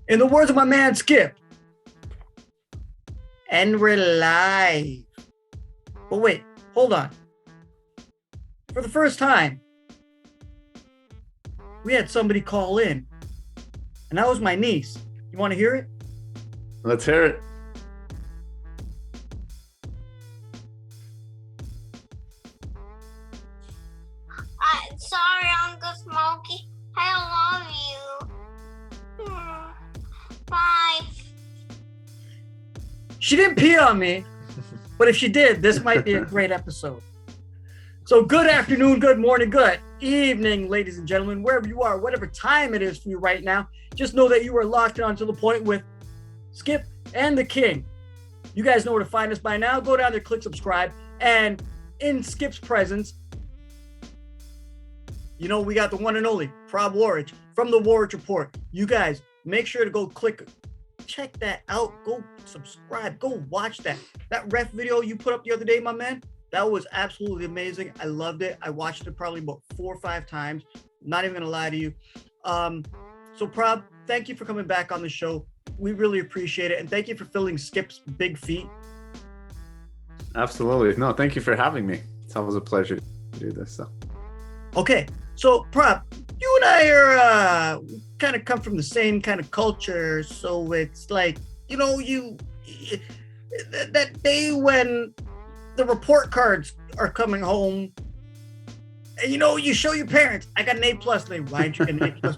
In the words of my man Skip, and we're live. But wait, hold on. For the first time, we had somebody call in, and that was my niece. You want to hear it? Let's hear it. Sorry, Uncle Smokey. I love you. Bye. She didn't pee on me, but if she did, this might be a great episode. So good afternoon, good morning, good evening, ladies and gentlemen, wherever you are, whatever time it is for you right now. Just know that you are locked on to the point with Skip and the King. You guys know where to find us by now. Go down there, click subscribe, and in Skip's presence, you know, we got the one and only Prab Waraich from the Waraich Report. You guys, make sure to go check that out. Go subscribe. Go watch that. That ref video you put up the other day, my man, that was absolutely amazing. I loved it. I watched it probably about 4 or 5 times. Not even going to lie to you. So, Prab, thank you for coming back on the show. We really appreciate it. And thank you for filling Skip's big feet. Absolutely. No, thank you for having me. It's always a pleasure to do this. So. Okay. So, Prab, you and I are kind of come from the same kind of culture. So it's like, you know, that day when the report cards are coming home, and you know, you show your parents, I got an A+. Why didn't you get an A++?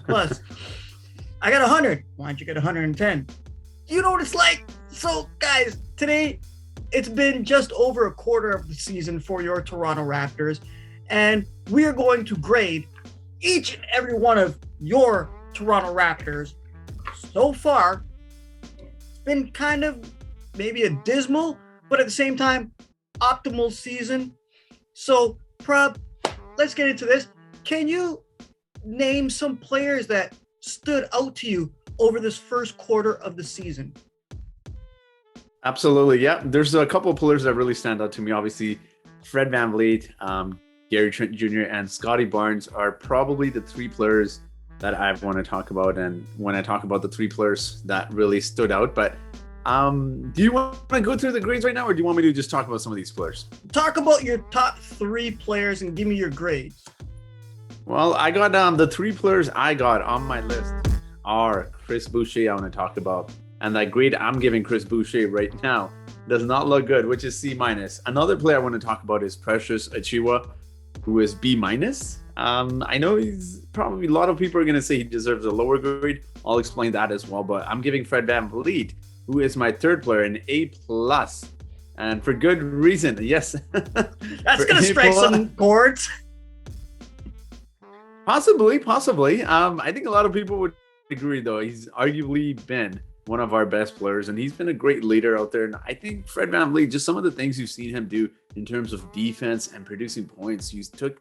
I got 100. Why didn't you get 110? You know what it's like? So, guys, today it's been just over a quarter of the season for your Toronto Raptors, and we are going to grade each and every one of your Toronto Raptors. So far, it's been kind of maybe a dismal, but at the same time, optimal season. So, Prab, let's get into this. Can you name some players that stood out to you over this first quarter of the season? Absolutely. Yeah. There's a couple of players that really stand out to me. Obviously, Fred VanVleet, Gary Trent Jr., and Scottie Barnes are probably the 3 players that I want to talk about. And when I talk about the 3 players that really stood out, but do you want to go through the grades right now, or do you want me to just talk about some of these players? Talk about your top 3 players and give me your grades. Well, I got the 3 players I got on my list are Chris Boucher I want to talk about. And that grade I'm giving Chris Boucher right now does not look good, which is C-. Another player I want to talk about is Precious Achiuwa, who is B-. I know he's probably, a lot of people are going to say he deserves a lower grade. I'll explain that as well. But I'm giving Fred VanVleet, who is my 3rd player, an A+. And for good reason. Yes. That's going to strike some chords. Possibly. I think a lot of people would agree, though. He's arguably been one of our best players, and he's been a great leader out there. And I think Fred VanVleet, just some of the things you've seen him do in terms of defense and producing points,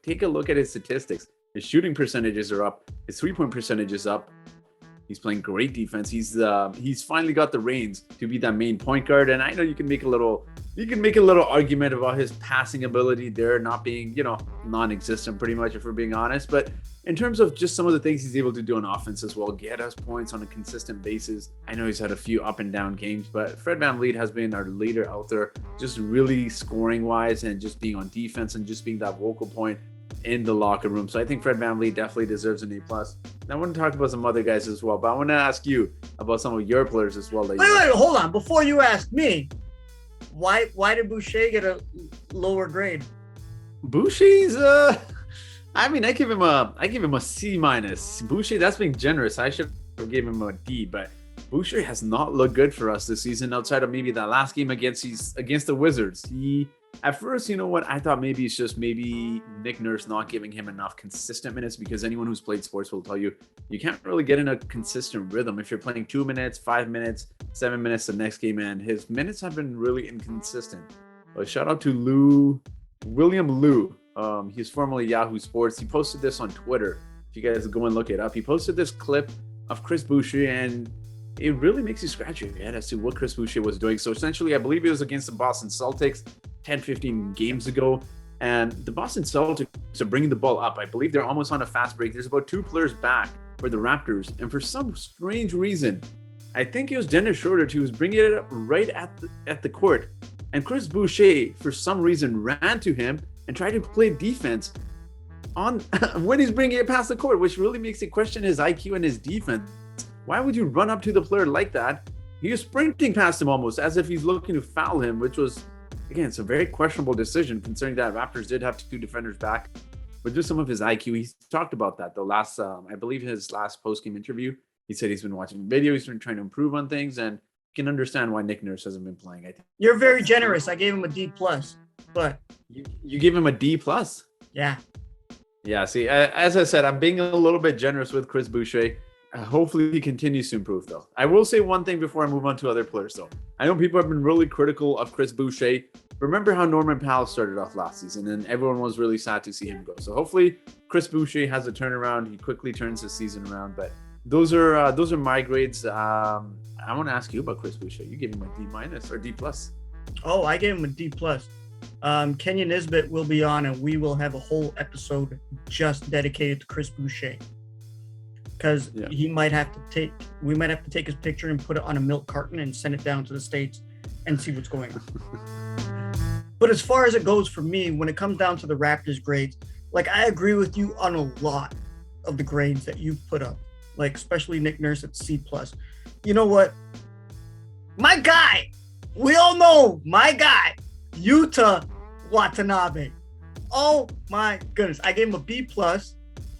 take a look at his statistics. His shooting percentages are up. His 3-point percentage is up. He's playing great defense. He's finally got the reins to be that main point guard. And I know you can make a little argument about his passing ability there not being, non-existent pretty much, if we're being honest. But in terms of just some of the things he's able to do on offense as well, get us points on a consistent basis. I know he's had a few up and down games, but Fred VanVleet has been our leader out there, just really scoring wise and just being on defense and just being that vocal point in the locker room. So I think Fred VanVleet definitely deserves an A+. Now, I want to talk about some other guys as well, but I want to ask you about some of your players as well. Wait, hold on. Before you ask me, why did Boucher get a lower grade? Boucher's I give him a C-. Boucher, that's being generous. I should have given him a D, but Boucher has not looked good for us this season outside of maybe that last game against the Wizards. At first, you know what, I thought maybe it's just Nick Nurse not giving him enough consistent minutes, because anyone who's played sports will tell you can't really get in a consistent rhythm if you're playing 2 minutes, 5 minutes, 7 minutes the next game, and his minutes have been really inconsistent. But shout out to William Liu. He's formerly Yahoo Sports. He posted this on Twitter. If you guys go and look it up, he posted this clip of Chris Boucher, and it really makes you scratch your head as to what Chris Boucher was doing. So essentially, I believe it was against the Boston Celtics 10-15 games ago. And the Boston Celtics are bringing the ball up. I believe they're almost on a fast break. There's about 2 players back for the Raptors. And for some strange reason, I think it was Dennis Schroeder who was bringing it up right at the court. And Chris Boucher, for some reason, ran to him and tried to play defense on when he's bringing it past the court, which really makes it question his IQ and his defense. Why would you run up to the player like that? He was sprinting past him almost as if he's looking to foul him, which was, again, it's a very questionable decision considering that Raptors did have 2 defenders back. But just some of his IQ, he talked about that the last, I believe his last post-game interview. He said he's been watching videos, he's been trying to improve on things, and you can understand why Nick Nurse hasn't been playing. I think You're very generous. I gave him a D+, but you give him a D+. Yeah. Yeah, see, as I said, I'm being a little bit generous with Chris Boucher. Hopefully he continues to improve, though. I will say one thing before I move on to other players, though. I know people have been really critical of Chris Boucher. Remember how Norman Powell started off last season, and everyone was really sad to see him go. So hopefully Chris Boucher has a turnaround. He quickly turns the season around. But those are my grades. I want to ask you about Chris Boucher. You gave him a D- or D+. Oh, I gave him a D+. Kenya Nisbet will be on, and we will have a whole episode just dedicated to Chris Boucher. Because we might have to take his picture and put it on a milk carton and send it down to the States and see what's going on. But as far as it goes for me, when it comes down to the Raptors grades, like I agree with you on a lot of the grades that you've put up, like especially Nick Nurse at C+. You know what? My guy, we all know my guy, Yuta Watanabe. Oh my goodness. I gave him a B+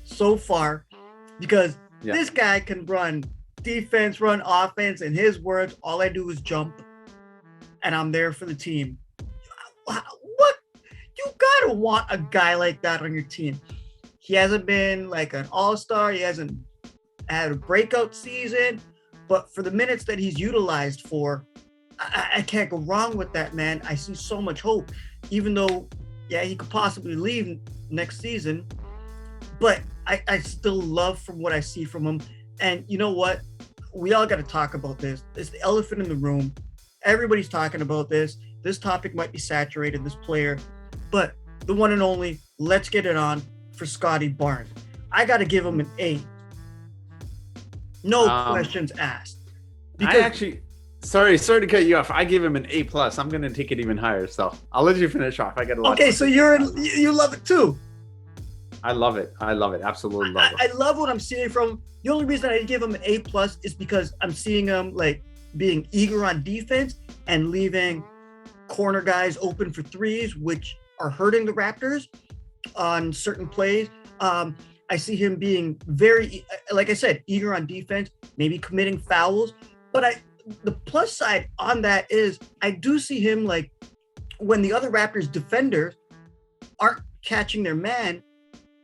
so far because this guy can run defense, run offense. In his words, all I do is jump and I'm there for the team. What? You gotta want a guy like that on your team. He hasn't been like an all-star. He hasn't had a breakout season, but for the minutes that he's utilized for, I can't go wrong with that, man. I see so much hope, even though, he could possibly leave next season, but I still love from what I see from him. And you know what? We all got to talk about this. It's the elephant in the room. Everybody's talking about this. This topic might be saturated, this player, but the one and only, let's get it on for Scottie Barnes. I got to give him an A. No questions asked. Because I actually, sorry to cut you off. I give him an A+. I'm going to take it even higher. So I'll let you finish off. I got a lot. Okay, so you love it too. I love it. Absolutely love it. I love what I'm seeing from him. The only reason I give him an A+ is because I'm seeing him like being eager on defense and leaving corner guys open for threes, which are hurting the Raptors on certain plays. I see him being very, like I said, eager on defense, maybe committing fouls. But the plus side on that is I do see him like when the other Raptors defenders aren't catching their man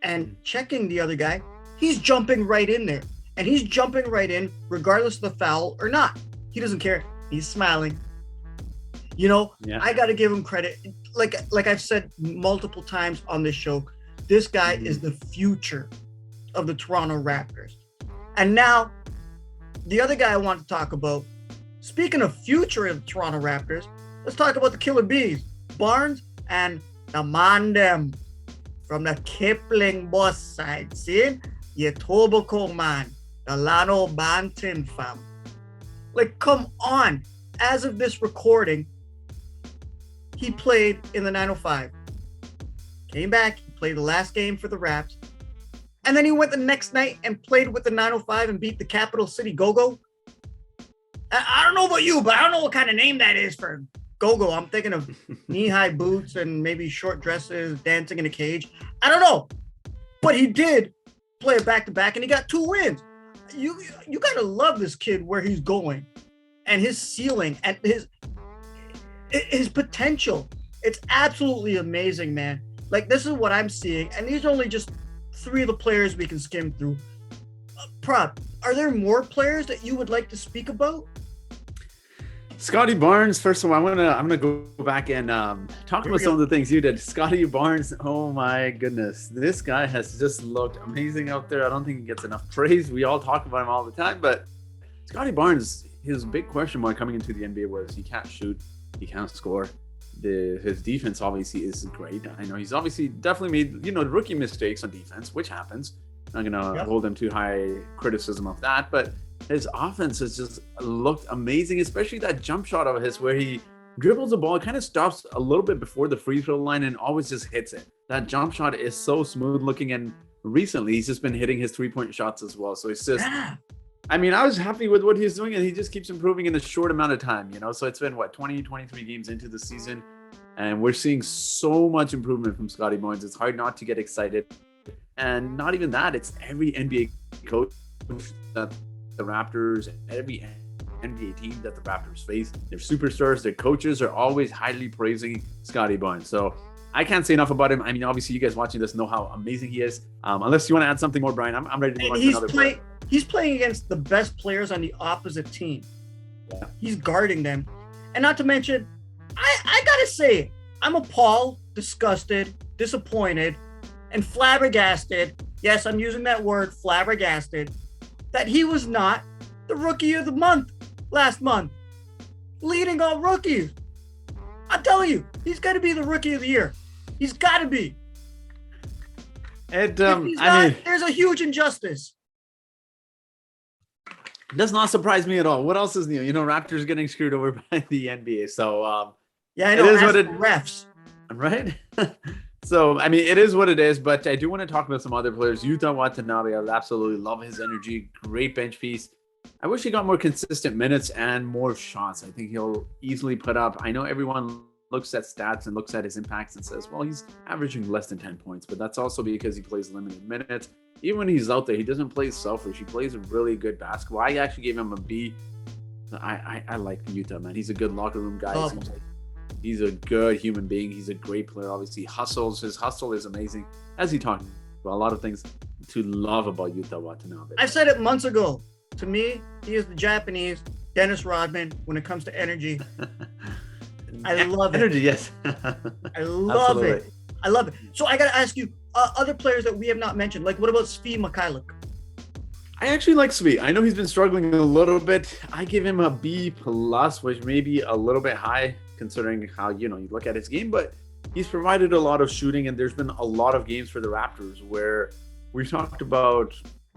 and checking the other guy, he's jumping right in there. And he's jumping right in regardless of the foul or not. He doesn't care. He's smiling. I got to give him credit. Like I've said multiple times on this show, this guy is the future of the Toronto Raptors. And now, the other guy I want to talk about, speaking of future of the Toronto Raptors, let's talk about the Killer Bees, Barnes and the man them from the Kipling boss side. See? Yetobo man, the Lano Bantin fam. Like, come on. As of this recording, he played in the 905. Came back, he played the last game for the Raps. And then he went the next night and played with the 905 and beat the Capital City Go-Go. I don't know about you, but I don't know what kind of name that is for Go-Go. I'm thinking of knee-high boots and maybe short dresses, dancing in a cage. I don't know. But he did play a back-to-back, and he got 2 wins. You got to love this kid where he's going and his ceiling and his potential. It's absolutely amazing, man. Like, this is what I'm seeing, and these are only just 3 of the players we can skim through. Prab, are there more players that you would like to speak about? Scotty Barnes, first of all, I'm gonna go back and talk about some of the things you did. Scotty Barnes, oh my goodness, this guy has just looked amazing out there. I don't think he gets enough praise. We all talk about him all the time, but Scotty Barnes, his big question mark coming into the NBA was he can't shoot, he can't score. His defense obviously is great. I know he's obviously definitely made rookie mistakes on defense, which happens. I'm not gonna hold him too high criticism of that, but his offense has just looked amazing, especially that jump shot of his where he dribbles the ball, kind of stops a little bit before the free throw line and always just hits it. That jump shot is so smooth looking, and recently he's just been hitting his 3-point shots as well. So it's just, I mean, I was happy with what he's doing, and he just keeps improving in a short amount of time, you know? So it's been, 23 games into the season, and we're seeing so much improvement from Scotty Barnes. It's hard not to get excited. And not even that, it's every NBA coach that the Raptors, every NBA team that the Raptors face, their superstars, their coaches are always highly praising Scotty Barnes. So I can't say enough about him. I mean, obviously, you guys watching this know how amazing he is. Unless you want to add something more, Brian, I'm ready to move on to another player. He's playing against the best players on the opposite team. Yeah. He's guarding them. And not to mention, I got to say, I'm appalled, disgusted, disappointed, and flabbergasted. Yes, I'm using that word, flabbergasted, that he was not the rookie of the month last month, leading all rookies. I'm telling you, he's got to be the rookie of the year. He's got to be. And there's a huge injustice. It does not surprise me at all. What else is new? You know, Raptors getting screwed over by the NBA. So yeah, I know. It is what it refs, right? So, I mean, it is what it is, but I do want to talk about some other players. Yuta Watanabe, I absolutely love his energy. Great bench piece. I wish he got more consistent minutes and more shots. I think he'll easily put up. I know everyone looks at stats and looks at his impacts and says, well, he's averaging less than 10 points, but that's also because he plays limited minutes. Even when he's out there, he doesn't play selfish. He plays a really good basketball. I actually gave him a B. I like Yuta, man. He's a good locker room guy. Oh. He's a good human being. He's a great player. Obviously, he hustles. His hustle is amazing. As he talked about, a lot of things to love about Yuta Watanabe. I said it months ago. To me, he is the Japanese Dennis Rodman when it comes to energy. I love energy, it. Yes. I love it. I love it. So I got to ask you, other players that we have not mentioned, like what about Svi Mikhailuk? I actually like Svi. I know he's been struggling a little bit. I give him a B+, which may be a little bit high considering how, you look at his game, but he's provided a lot of shooting, and there's been a lot of games for the Raptors where we've talked about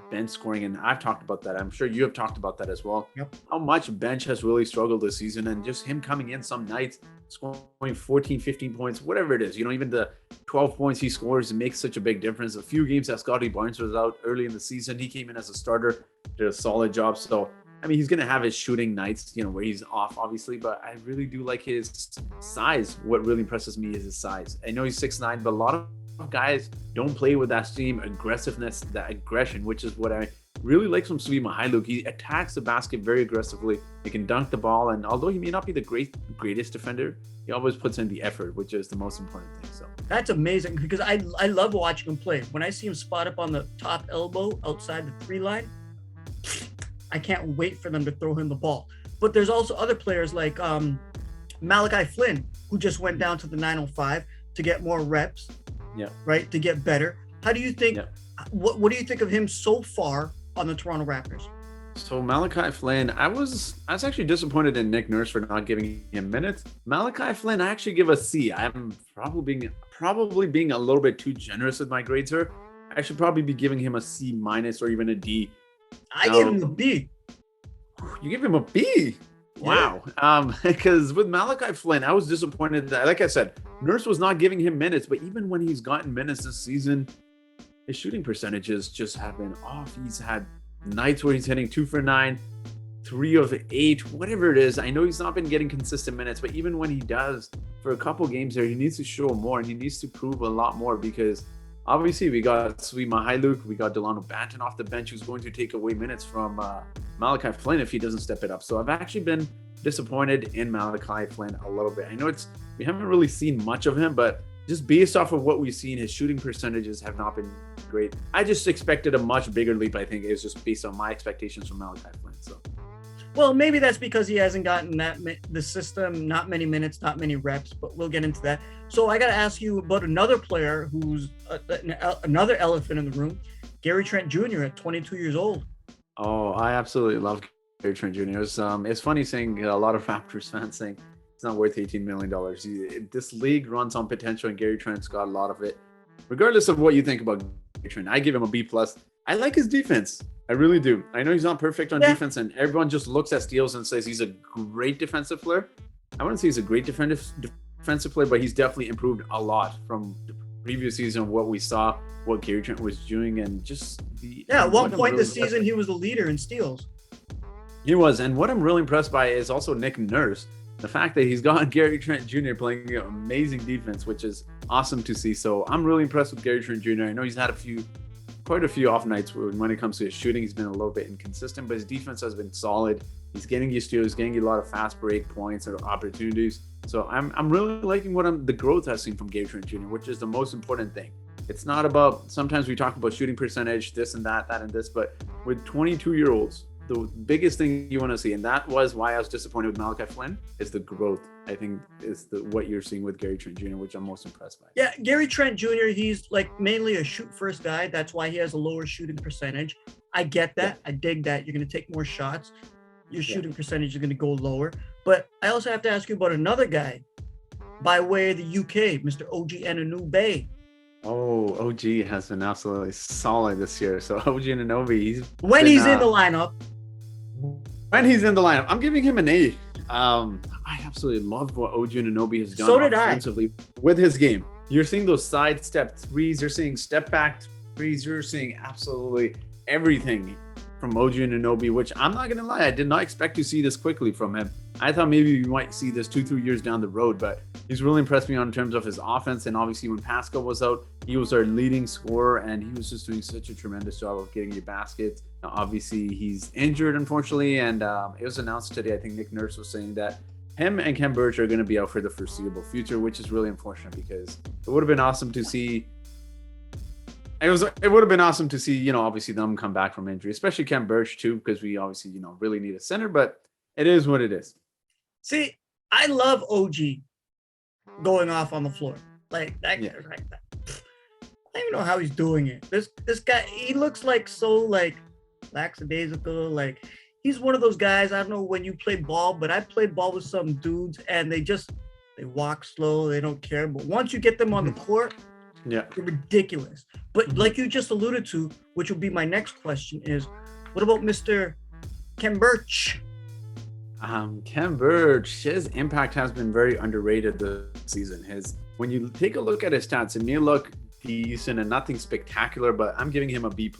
bench scoring, and I've talked about that. I'm sure you have talked about that as well. Yep. How much bench has really struggled this season, and just him coming in some nights, scoring 14, 15 points, whatever it is. Even the 12 points he scores makes such a big difference. A few games that Scottie Barnes was out early in the season, he came in as a starter, did a solid job. So, I mean, he's going to have his shooting nights, where he's off, obviously, but I really do like his size. What really impresses me is his size. I know he's 6'9", but a lot of guys don't play with that same aggressiveness, that aggression, which is what I really like from Svi Mikhailuk. He attacks the basket very aggressively. He can dunk the ball, and although he may not be the greatest defender, he always puts in the effort, which is the most important thing. So that's amazing, because I love watching him play. When I see him spot up on the top elbow outside the 3 line, I can't wait for them to throw him the ball. But there's also other players like Malachi Flynn, who just went down to the 905 to get more reps. Yeah. Right. To get better. How do you think, what do you think of him so far on the Toronto Raptors? So Malachi Flynn, I was actually disappointed in Nick Nurse for not giving him minutes. Malachi Flynn, I actually give a C. I'm probably being a little bit too generous with my grades here. I should probably be giving him a C- or even a D. I give him a B. You give him a B? Wow. Because with Malachi Flynn, I was disappointed that, like I said, Nurse was not giving him minutes, but even when he's gotten minutes this season, his shooting percentages just have been off. He's had nights where he's hitting 2 for 9, 3 of 8, whatever it is. I know he's not been getting consistent minutes, but even when he does, for a couple games there, he needs to show more, and he needs to prove a lot more, because obviously we got Svi Mikhailuk, we got Delano Banton off the bench, who's going to take away minutes from Malachi Flynn if he doesn't step it up. So I've actually been disappointed in Malachi Flynn a little bit. I know we haven't really seen much of him, but just based off of what we've seen, his shooting percentages have not been great. I just expected a much bigger leap. I think it was just based on my expectations from Malachi Flynn. So, well, maybe that's because he hasn't gotten the system, not many minutes, not many reps, but we'll get into that. So I got to ask you about another player who's another elephant in the room, Gary Trent Jr. at 22 years old. Oh, I absolutely love Gary Trent Jr. It's funny seeing a lot of Raptors fans saying it's not worth $18 million. This league runs on potential, and Gary Trent's got a lot of it. Regardless of what you think about Gary Trent, I give him a B+. I like his defense. I really do. I know he's not perfect on Yeah. defense, and everyone just looks at steals and says he's a great defensive player. I wouldn't say he's a great defensive player, but he's definitely improved a lot from the previous season, what we saw, what Gary Trent was doing, and just the... Yeah, at one what I'm point really this season, he was the leader in steals. He was, and what I'm really impressed by is also Nick Nurse. The fact that he's got Gary Trent Jr. playing amazing defense, which is awesome to see. So I'm really impressed with Gary Trent Jr. I know he's had quite a few off nights when it comes to his shooting. He's been a little bit inconsistent, but his defense has been solid. He's getting you steals, getting you a lot of fast break points or opportunities. So I'm really liking the growth I've seen from Gary Trent Jr., which is the most important thing. It's not about, sometimes we talk about shooting percentage, this and that and this, but with 22-year-olds, the biggest thing you want to see, and that was why I was disappointed with Malachi Flynn, is the growth. I think is what you're seeing with Gary Trent Jr., which I'm most impressed by. Yeah, Gary Trent Jr., he's like mainly a shoot first guy. That's why he has a lower shooting percentage. I get that. Yeah. I dig that. You're going to take more shots. Your shooting percentage is going to go lower. But I also have to ask you about another guy by way of the UK, Mr. OG Anunoby. Oh, OG has been absolutely solid this year. So OG Anunoby, he's in the lineup. When he's in the lineup, I'm giving him an A. I absolutely love what OG Anunoby has done offensively with his game. You're seeing those sidestep threes. You're seeing step back threes. You're seeing absolutely everything from OG Anunoby, which I'm not going to lie, I did not expect to see this quickly from him. I thought maybe we might see this 2-3 years down the road, but he's really impressed me in terms of his offense. And obviously when Pascal was out, he was our leading scorer, and he was just doing such a tremendous job of getting you baskets. Now, obviously he's injured, unfortunately, and it was announced today, I think Nick Nurse was saying that him and Ken Burch are going to be out for the foreseeable future, which is really unfortunate because it would have been awesome to see. It would have been awesome to see, obviously them come back from injury, especially Ken Burch too, because we obviously, really need a center, but it is what it is. See, I love OG going off on the floor. Like that, yeah. Like that. I don't even know how he's doing it. This guy, he looks like so like lackadaisical. Like he's one of those guys. I don't know when you play ball, but I played ball with some dudes and they walk slow. They don't care. But once you get them on the court, yeah, they're ridiculous. But like you just alluded to, which will be my next question is, what about Mr. Ken Burch? Ken Burch, his impact has been very underrated this season. When you take a look at his stats, it may look decent and nothing spectacular, but I'm giving him a B+.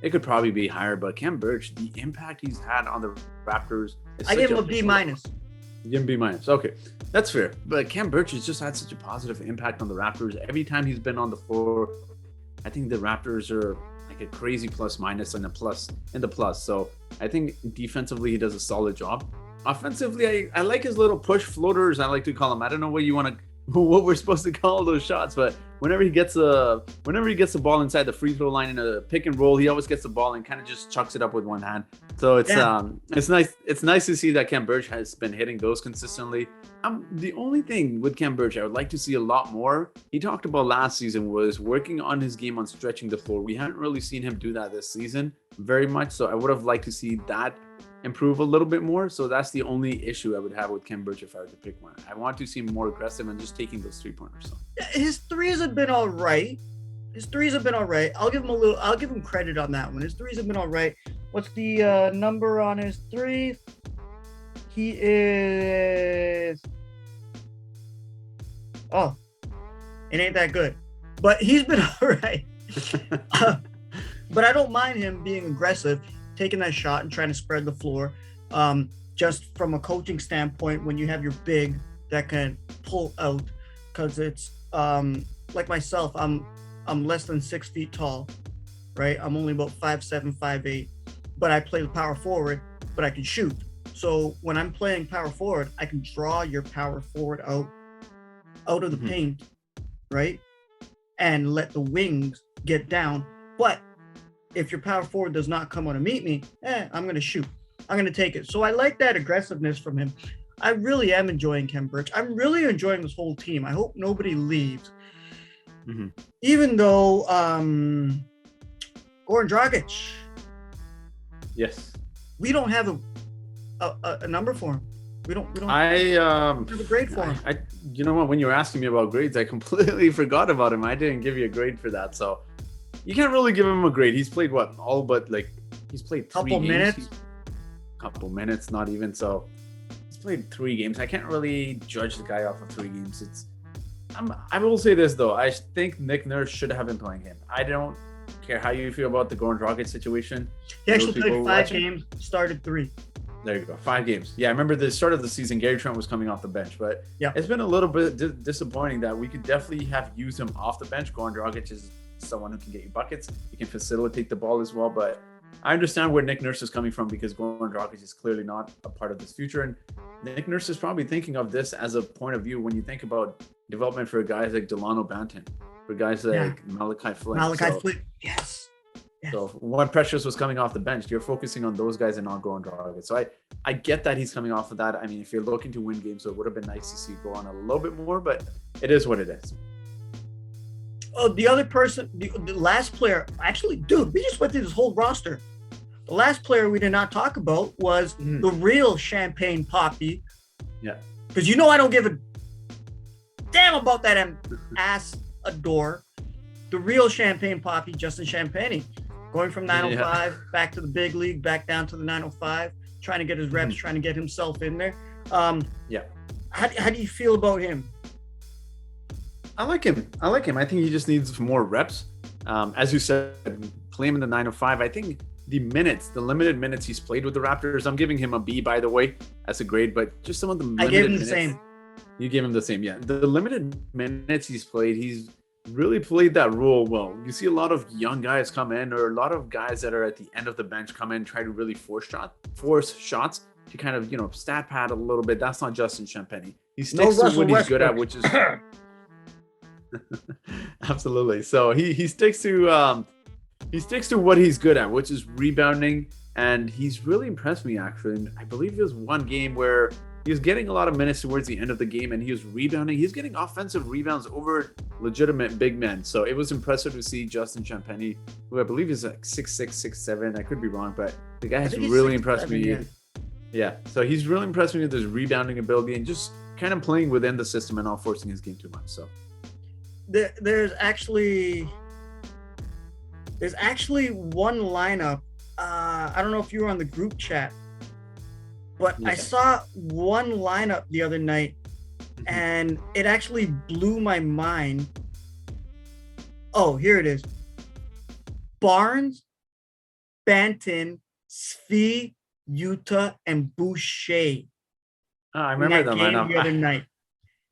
It could probably be higher, but Ken Burch, the impact he's had on the Raptors is I gave him a B-. You give him B-. Okay, that's fair. But Ken Burch has just had such a positive impact on the Raptors. Every time he's been on the floor, I think the Raptors are like a crazy plus-minus and the plus. So I think defensively he does a solid job. Offensively, I like his little push floaters, I like to call them. I don't know what we're supposed to call those shots, but whenever he gets the ball inside the free throw line in a pick and roll, he always gets the ball and kind of just chucks it up with one hand. So it's nice. It's nice to see that Ken Burch has been hitting those consistently. The only thing with Ken Burch I would like to see a lot more, he talked about last season, was working on his game on stretching the floor. We haven't really seen him do that this season very much, so I would have liked to see that improve a little bit more. So that's the only issue I would have with Ken Burch if I were to pick one. I want to see him more aggressive and just taking those 3-pointers. So. His threes have been all right. I'll give him credit on that one. His threes have been all right. What's the number on his threes? He is... Oh, it ain't that good. But he's been all right. But I don't mind him being aggressive, taking that shot and trying to spread the floor. Just from a coaching standpoint, when you have your big that can pull out, because it's like myself, I'm less than 6 feet tall, right? I'm only about 5'7", 5'8", but I play the power forward, but I can shoot. So when I'm playing power forward, I can draw your power forward out of the paint, right? And let the wings get down. But if your power forward does not come on to meet me, I'm going to shoot. I'm going to take it. So I like that aggressiveness from him. I really am enjoying Ken Burch. I'm really enjoying this whole team. I hope nobody leaves. Mm-hmm. Even though Goran Dragic. Yes. We don't have a number for him. We don't have a grade for him. You know what? When you were asking me about grades, I completely forgot about him. I didn't give you a grade for that. So you can't really give him a grade. He's played what? All but like he's played 3 Couple games. minutes. Couple minutes, not even. So he's played 3 games. I can't really judge the guy off of 3 games. I will say this though. I think Nick Nurse should have been playing him. I don't care how you feel about the Goran Dragic situation. He actually Those people played 5 watching- games, started 3. There you go. 5 games. Yeah, I remember the start of the season, Gary Trent was coming off the bench, but Yeah. it's been a little bit disappointing that we could definitely have used him off the bench. Goran Dragic is someone who can get you buckets. He can facilitate the ball as well, but I understand where Nick Nurse is coming from because Goran Dragic is clearly not a part of this future, and Nick Nurse is probably thinking of this as a point of view when you think about development for guys like Delano Banton, for guys like Malachi Flynn. Malachi Flynn, yes. So when Precious was coming off the bench, you're focusing on those guys and not Goran Dragic. So I get that he's coming off of that. I mean, if you're looking to win games, so it would have been nice to see go on a little bit more, but it is what it is. Oh, the other person, the last player, actually, dude, we just went through this whole roster. The last player we did not talk about was the real Champagne Poppy. Yeah. Because you know I don't give a damn about that ass adore. The real Champagne Poppy, Justin Champagne. Going from 905 back to the big league, back down to the 905, trying to get his reps, trying to get himself in there. How do you feel about him? I like him. I think he just needs more reps. As you said, play him in the 905. I think the limited minutes he's played with the Raptors, I'm giving him a B, by the way. That's a grade, but just some of the limited I gave him the minutes, same. You gave him the same, yeah. The limited minutes he's played, he's really played that role well. You see a lot of young guys come in, or a lot of guys that are at the end of the bench come in, try to really force shots to kind of, stat pad a little bit. That's not Justin Champagne. He sticks to what he's good at, which is absolutely. So he sticks to what he's good at, which is rebounding, and he's really impressed me actually. And I believe there was one game where he was getting a lot of minutes towards the end of the game, and he was rebounding. He's getting offensive rebounds over legitimate big men. So it was impressive to see Justin Champagne, who I believe is like 6'6", 6'7". I could be wrong, but the guy has really impressed me. Yeah. So he's really impressed me with his rebounding ability and just kind of playing within the system and not forcing his game too much. So there's actually one lineup. I don't know if you were on the group chat, but I saw one lineup the other night, and it actually blew my mind. Oh, here it is. Barnes, Banton, Svi, Utah, and Boucher. Oh, I remember the lineup the other night.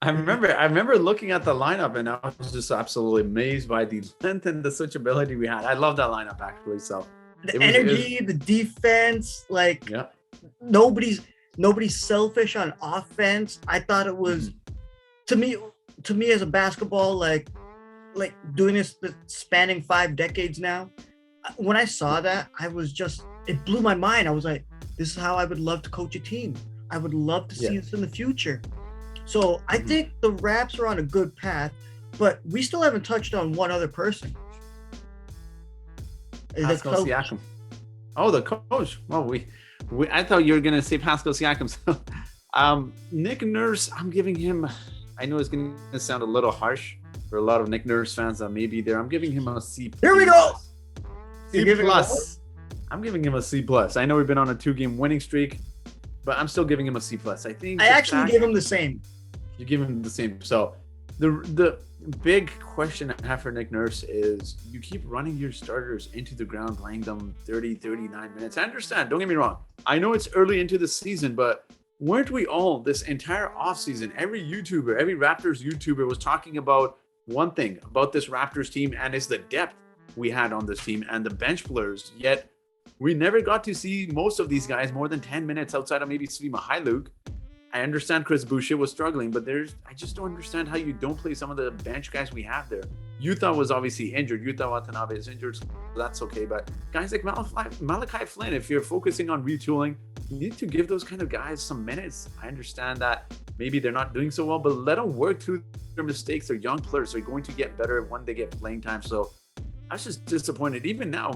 I remember looking at the lineup, and I was just absolutely amazed by the length and the switchability we had. I love that lineup actually. So the energy, the defense, nobody's selfish on offense. I thought it was to me as a basketball like doing this spanning 5 decades now. When I saw that, it blew my mind. I was like, this is how I would love to coach a team. I would love to see this in the future. So I think the Raps are on a good path, but we still haven't touched on one other person. Pascal Siakam. Oh, the coach. Well, I thought you were gonna say Pascal Siakam. So, Nick Nurse, I'm giving him. I know it's gonna sound a little harsh for a lot of Nick Nurse fans that may be there. I'm giving him a C. Here we go. C plus. I'm giving him a C plus. I know we've been on a 2-game winning streak, but I'm still giving him a C plus. I think I actually gave him the same. You give him the same. So the big question I have for Nick Nurse is you keep running your starters into the ground, playing them 30, 39 minutes. I understand. Don't get me wrong. I know it's early into the season, but weren't we all this entire offseason, every YouTuber, every Raptors YouTuber was talking about one thing about this Raptors team, and it's the depth we had on this team and the bench players. Yet we never got to see most of these guys more than 10 minutes outside of maybe Svi Mykhailiuk. I understand Chris Boucher was struggling, but I just don't understand how you don't play some of the bench guys we have there. Utah was obviously injured. Utah Watanabe is injured, so that's okay. But guys like Malachi Flynn, if you're focusing on retooling, you need to give those kind of guys some minutes. I understand that maybe they're not doing so well, but let them work through their mistakes. They're young players. They're going to get better when they get playing time. So I was just disappointed. Even now,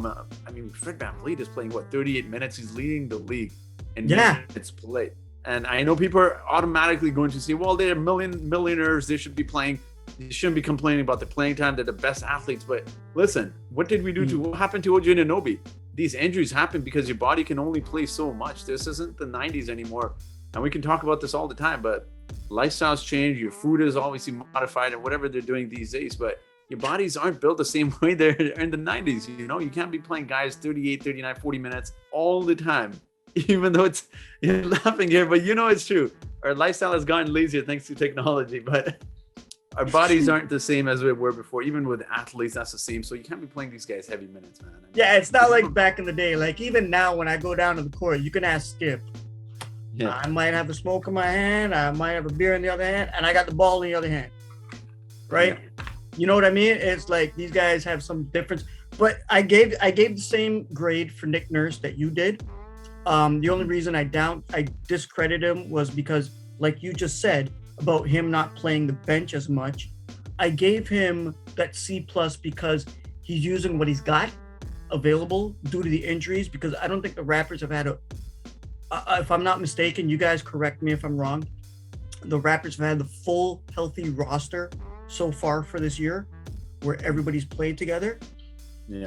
Fred VanVleet is playing, 38 minutes? He's leading the league in minutes played. And I know people are automatically going to say, well, they're millionaires. They should be playing You shouldn't be complaining about the playing time. They're the best athletes. But listen, what did we do to what happened to OG Anunoby? These injuries happen because your body can only play so much. This isn't the 90s anymore. And we can talk about this all the time, but lifestyles change. Your food is obviously modified and whatever they're doing these days. But your bodies aren't built the same way they're in the 90s. You know, you can't be playing guys 38, 39, 40 minutes all the time. Even though you're laughing here, but you know it's true. Our lifestyle has gotten lazier thanks to technology, but our bodies aren't the same as we were before. Even with athletes, that's the same. So you can't be playing these guys heavy minutes, man. I mean, yeah, it's not like back in the day. Like even now, when I go down to the court, you can ask Skip. Yeah. I might have a smoke in my hand. I might have a beer in the other hand, and I got the ball in the other hand. Right? Yeah. You know what I mean? It's like these guys have some difference. But I gave the same grade for Nick Nurse that you did. The only reason I discredit him was because, like you just said, about him not playing the bench as much. I gave him that C+ because he's using what he's got available due to the injuries, because I don't think the Raptors have had if I'm not mistaken, you guys correct me if I'm wrong, the Raptors have had the full healthy roster so far for this year where everybody's played together,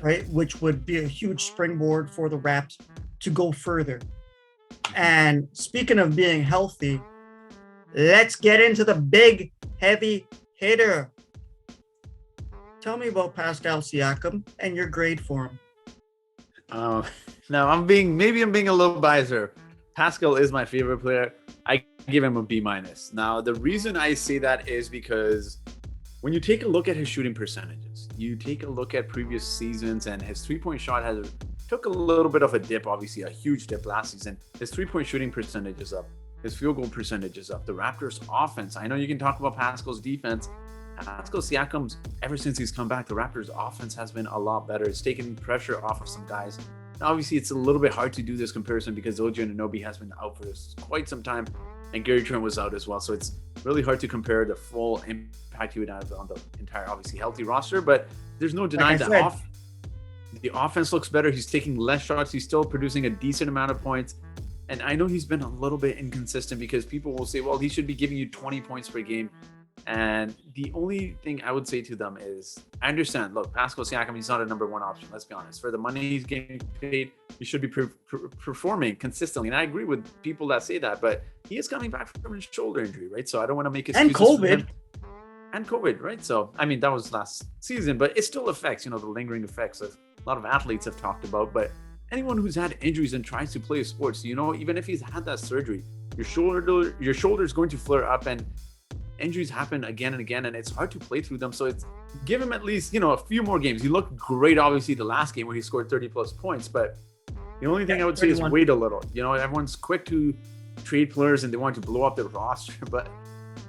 right? Which would be a huge springboard for the Raps to go further. And speaking of being healthy, let's get into the big heavy hitter. Tell me about Pascal Siakam and your grade for him. Now I'm being a little biased here. Pascal is my favorite player. I give him a B-. Now the reason I say that is because when you take a look at his shooting percentages, you take a look at previous seasons, and his 3-point shot took a little bit of a dip, obviously a huge dip last season. His 3-point shooting percentage is up. His field goal percentage is up. The Raptors offense, I know you can talk about Pascal's defense. Pascal Siakam's, ever since he's come back, the Raptors offense has been a lot better. It's taken pressure off of some guys. Now, obviously, it's a little bit hard to do this comparison because OG Anunoby has been out for quite some time, and Gary Trent was out as well. So it's really hard to compare the full impact he would have on the entire, obviously, healthy roster. But there's no denying that the offense looks better. He's taking less shots. He's still producing a decent amount of points. And I know he's been a little bit inconsistent because people will say, well, he should be giving you 20 points per game. And the only thing I would say to them is, I understand, look, Pascal Siakam, he's not a number one option. Let's be honest. For the money he's getting paid, he should be performing consistently. And I agree with people that say that, but he is coming back from his shoulder injury, right? So I don't want to make excuses. And COVID, right? So, I mean, that was last season, but it still affects, the lingering effects of a lot of athletes have talked about. But anyone who's had injuries and tries to play sports, even if he's had that surgery, your shoulder is going to flare up, and injuries happen again and again, and it's hard to play through them. So it's give him at least, a few more games. He looked great, obviously, the last game where he scored 30 plus points. But the only thing I would say is wait a little. Everyone's quick to trade players and they want to blow up their roster, but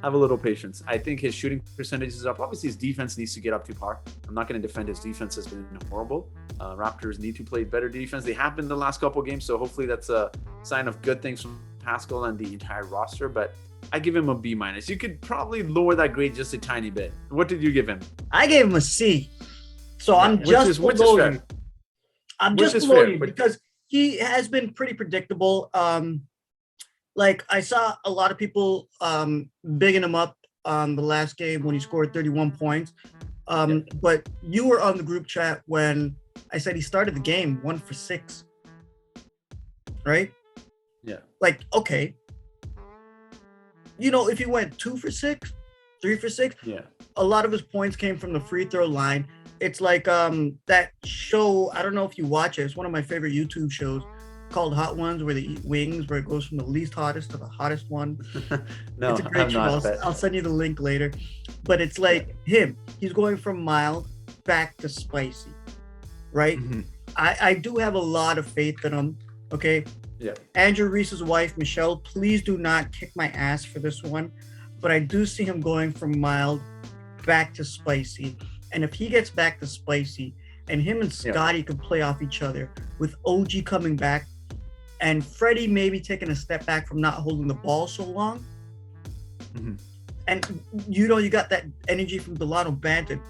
have a little patience. I think his shooting percentage is up. Obviously, his defense needs to get up to par. I'm not going to defend his defense has been horrible. Raptors need to play better defense. They have been the last couple of games, so hopefully that's a sign of good things from Pascal and the entire roster. But I give him a B-. You could probably lower that grade just a tiny bit. What did you give him? I gave him a C. So I'm just below you. I'm just below you because he has been pretty predictable. Like I saw a lot of people bigging him up on the last game when he scored 31 points. But you were on the group chat when I said he started the game 1 for 6. Right? Yeah. Like, okay. If he went 2 for 6, 3 for 6, a lot of his points came from the free throw line. It's like that show, I don't know if you watch it. It's one of my favorite YouTube shows called Hot Ones, where they eat wings, where it goes from the least hottest to the hottest one. No, it's a great show. I'll send you the link later. But it's like him. He's going from mild back to spicy, right? Mm-hmm. I do have a lot of faith in him, okay? Yeah. Andrew Reese's wife, Michelle, please do not kick my ass for this one. But I do see him going from mild back to spicy. And if he gets back to spicy, and him and Scotty could play off each other with OG coming back, and Freddie maybe taking a step back from not holding the ball so long. Mm-hmm. And, you got that energy from Delano Banton.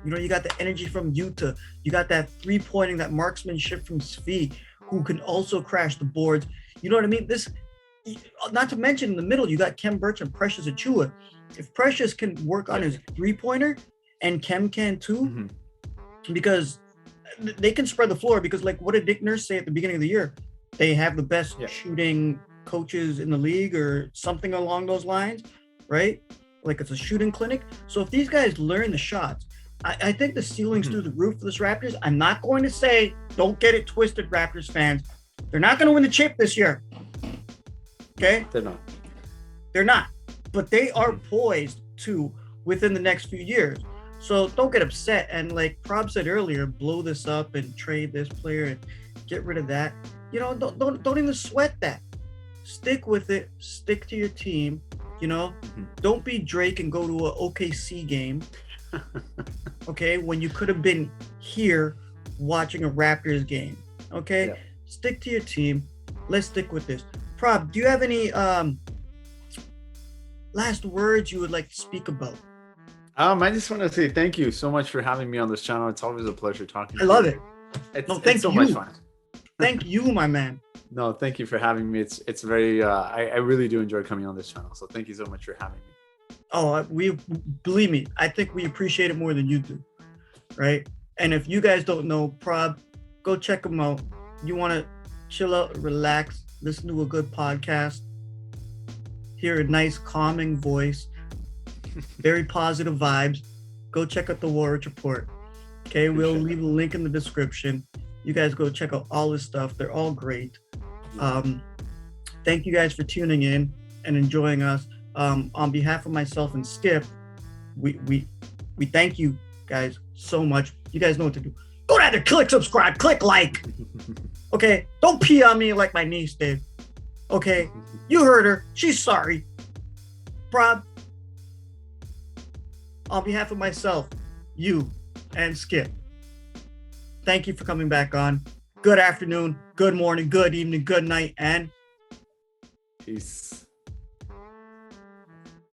You got the energy from Utah. You got that three-pointing, that marksmanship from Svi, who can also crash the boards. You know what I mean? This, not to mention in the middle, you got Kem Birch and Precious Achua. if Precious can work on his 3-pointer and Kem can too, because they can spread the floor, because like what did Dick Nurse say at the beginning of the year? They have the best shooting coaches in the league or something along those lines, right? Like it's a shooting clinic. So if these guys learn the shots, I think the ceiling's through the roof for this Raptors. I'm not going to say, don't get it twisted, Raptors fans. They're not going to win the chip this year. Okay? They're not. But they are poised to within the next few years. So don't get upset. And like Prab said earlier, blow this up and trade this player and get rid of that. You know, don't even sweat that. Stick with it. Stick to your team. You know, don't be Drake and go to a OKC game. Okay, when you could have been here watching a Raptors game. Okay, stick to your team. Let's stick with this. Prab, do you have any last words you would like to speak about? I just want to say thank you so much for having me on this channel. It's always a pleasure talking to you. I love it. It's so much fun. Thank you, my man. No, thank you for having me. It's very I really do enjoy coming on this channel. So thank you so much for having me. Oh, we believe me, I think we appreciate it more than you do, right? And if you guys don't know Prab, go check him out. You want to chill out, relax, listen to a good podcast, hear a nice calming voice, very positive vibes, go check out the Waraich Report. Okay, we'll leave a link in the description. You guys go check out all this stuff. They're all great. Thank you guys for tuning in and enjoying us. On behalf of myself and Skip, we thank you guys so much. You guys know what to do. Go down there, click subscribe, click like. Okay, don't pee on me like my niece did. Okay, you heard her. She's sorry. Prab, on behalf of myself, you, and Skip, thank you for coming back on. Good afternoon, good morning, good evening, good night, and peace.